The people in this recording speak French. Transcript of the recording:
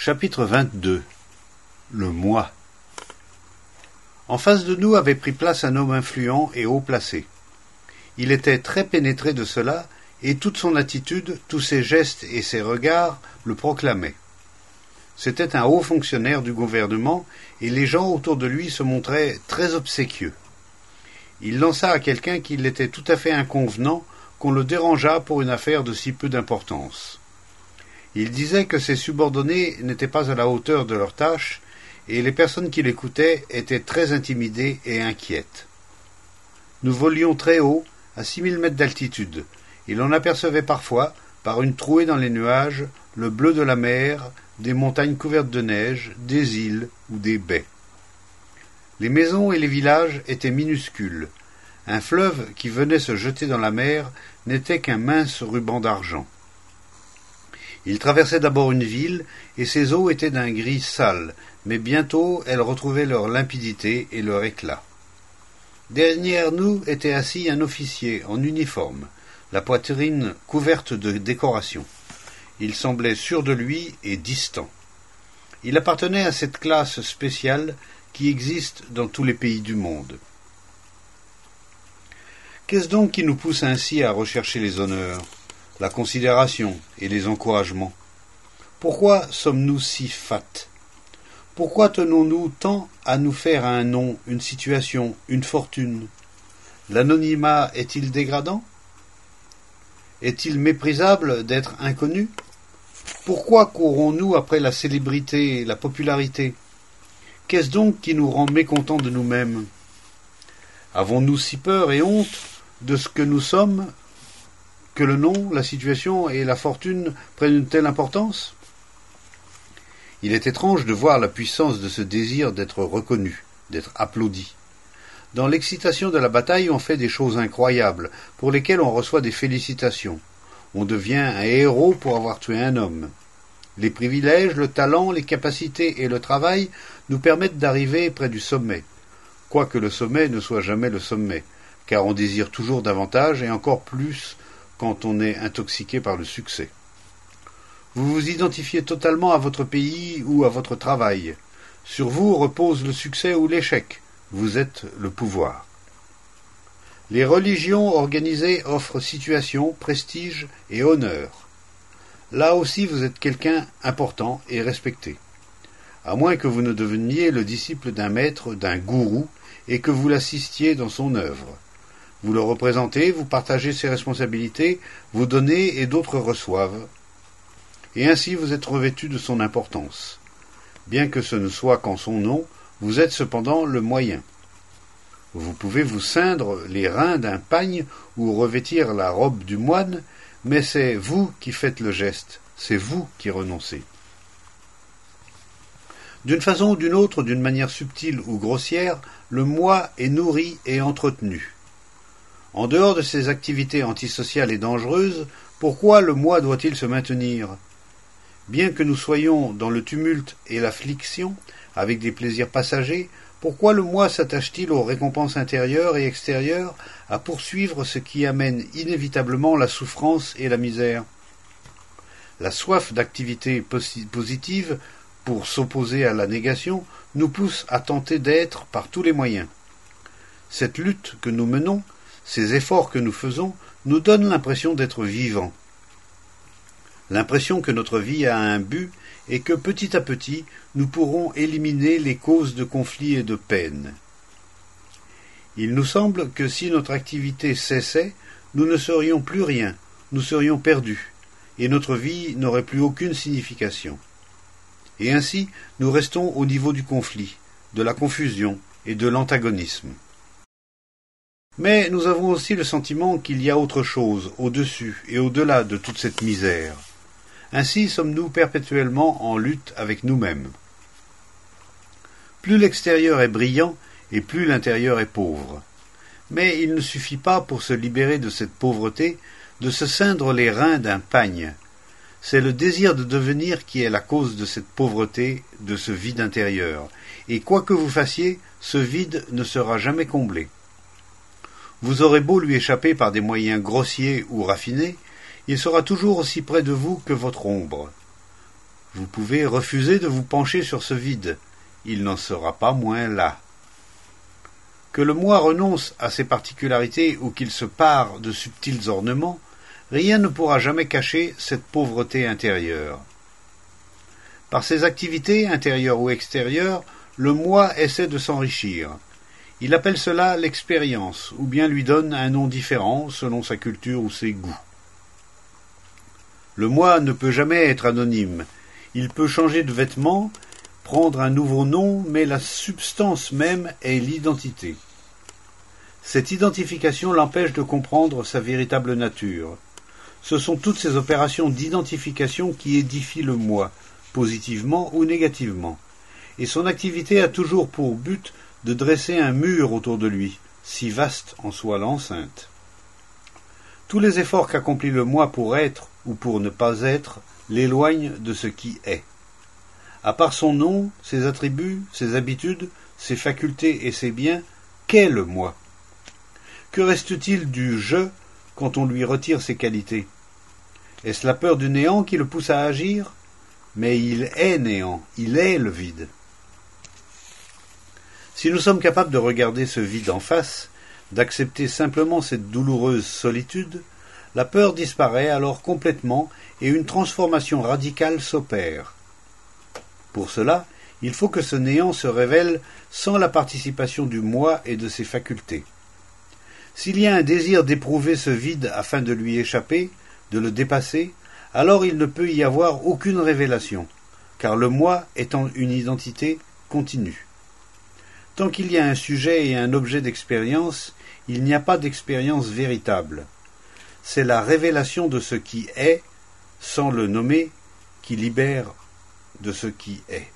Chapitre 22. Le moi. En face de nous avait pris place un homme influent et haut placé. Il était très pénétré de cela, et toute son attitude, tous ses gestes et ses regards le proclamaient. C'était un haut fonctionnaire du gouvernement, et les gens autour de lui se montraient très obséquieux. Il lança à quelqu'un qu'il était tout à fait inconvenant qu'on le dérangeât pour une affaire de si peu d'importance. Il disait que ses subordonnés n'étaient pas à la hauteur de leur tâche, et les personnes qui l'écoutaient étaient très intimidées et inquiètes. Nous volions très haut, à 6000 mètres d'altitude, et l'on apercevait parfois, par une trouée dans les nuages, le bleu de la mer, des montagnes couvertes de neige, des îles ou des baies. Les maisons et les villages étaient minuscules. Un fleuve qui venait se jeter dans la mer n'était qu'un mince ruban d'argent. Il traversait d'abord une ville, et ses eaux étaient d'un gris sale, mais bientôt elles retrouvaient leur limpidité et leur éclat. Derrière nous était assis un officier en uniforme, la poitrine couverte de décorations. Il semblait sûr de lui et distant. Il appartenait à cette classe spéciale qui existe dans tous les pays du monde. Qu'est-ce donc qui nous pousse ainsi à rechercher les honneurs, la considération et les encouragements? Pourquoi sommes-nous si fats? Pourquoi tenons-nous tant à nous faire un nom, une situation, une fortune? L'anonymat est-il dégradant? Est-il méprisable d'être inconnu? Pourquoi courons-nous après la célébrité, la popularité? Qu'est-ce donc qui nous rend mécontents de nous-mêmes? Avons-nous si peur et honte de ce que nous sommes que le nom, la situation et la fortune prennent une telle importance? Il est étrange de voir la puissance de ce désir d'être reconnu, d'être applaudi. Dans l'excitation de la bataille, on fait des choses incroyables, pour lesquelles on reçoit des félicitations. On devient un héros pour avoir tué un homme. Les privilèges, le talent, les capacités et le travail nous permettent d'arriver près du sommet, quoique le sommet ne soit jamais le sommet, car on désire toujours davantage et encore plus quand on est intoxiqué par le succès. Vous vous identifiez totalement à votre pays ou à votre travail. Sur vous repose le succès ou l'échec. Vous êtes le pouvoir. Les religions organisées offrent situation, prestige et honneur. Là aussi vous êtes quelqu'un important et respecté. À moins que vous ne deveniez le disciple d'un maître, d'un gourou, et que vous l'assistiez dans son œuvre. Vous le représentez, vous partagez ses responsabilités, vous donnez et d'autres reçoivent. Et ainsi vous êtes revêtu de son importance. Bien que ce ne soit qu'en son nom, vous êtes cependant le moyen. Vous pouvez vous ceindre les reins d'un pagne ou revêtir la robe du moine, mais c'est vous qui faites le geste, c'est vous qui renoncez. D'une façon ou d'une autre, d'une manière subtile ou grossière, le moi est nourri et entretenu. En dehors de ces activités antisociales et dangereuses, pourquoi le moi doit-il se maintenir? Bien que nous soyons dans le tumulte et l'affliction, avec des plaisirs passagers, pourquoi le moi s'attache-t-il aux récompenses intérieures et extérieures, à poursuivre ce qui amène inévitablement la souffrance et la misère? La soif d'activité positive, pour s'opposer à la négation, nous pousse à tenter d'être par tous les moyens. Cette lutte que nous menons, ces efforts que nous faisons, nous donnent l'impression d'être vivants. L'impression que notre vie a un but et que petit à petit, nous pourrons éliminer les causes de conflits et de peine. Il nous semble que si notre activité cessait, nous ne serions plus rien, nous serions perdus, et notre vie n'aurait plus aucune signification. Et ainsi, nous restons au niveau du conflit, de la confusion et de l'antagonisme. Mais nous avons aussi le sentiment qu'il y a autre chose, au-dessus et au-delà de toute cette misère. Ainsi sommes-nous perpétuellement en lutte avec nous-mêmes. Plus l'extérieur est brillant, et plus l'intérieur est pauvre. Mais il ne suffit pas pour se libérer de cette pauvreté de se ceindre les reins d'un pagne. C'est le désir de devenir qui est la cause de cette pauvreté, de ce vide intérieur, et quoi que vous fassiez, ce vide ne sera jamais comblé. Vous aurez beau lui échapper par des moyens grossiers ou raffinés, il sera toujours aussi près de vous que votre ombre. Vous pouvez refuser de vous pencher sur ce vide, il n'en sera pas moins là. Que le moi renonce à ses particularités ou qu'il se pare de subtils ornements, rien ne pourra jamais cacher cette pauvreté intérieure. Par ses activités, intérieures ou extérieures, le moi essaie de s'enrichir. Il appelle cela l'expérience, ou bien lui donne un nom différent selon sa culture ou ses goûts. Le moi ne peut jamais être anonyme. Il peut changer de vêtements, prendre un nouveau nom, mais la substance même est l'identité. Cette identification l'empêche de comprendre sa véritable nature. Ce sont toutes ces opérations d'identification qui édifient le moi, positivement ou négativement, et son activité a toujours pour but de dresser un mur autour de lui, si vaste en soit l'enceinte. Tous les efforts qu'accomplit le moi pour être ou pour ne pas être l'éloignent de ce qui est. À part son nom, ses attributs, ses habitudes, ses facultés et ses biens, qu'est le moi? Que reste-t-il du je quand on lui retire ses qualités? Est-ce la peur du néant qui le pousse à agir? Mais il est néant, il est le vide. Si nous sommes capables de regarder ce vide en face, d'accepter simplement cette douloureuse solitude, la peur disparaît alors complètement et une transformation radicale s'opère. Pour cela, il faut que ce néant se révèle sans la participation du moi et de ses facultés. S'il y a un désir d'éprouver ce vide afin de lui échapper, de le dépasser, alors il ne peut y avoir aucune révélation, car le moi étant une identité continue. Tant qu'il y a un sujet et un objet d'expérience, il n'y a pas d'expérience véritable. C'est la révélation de ce qui est, sans le nommer, qui libère de ce qui est.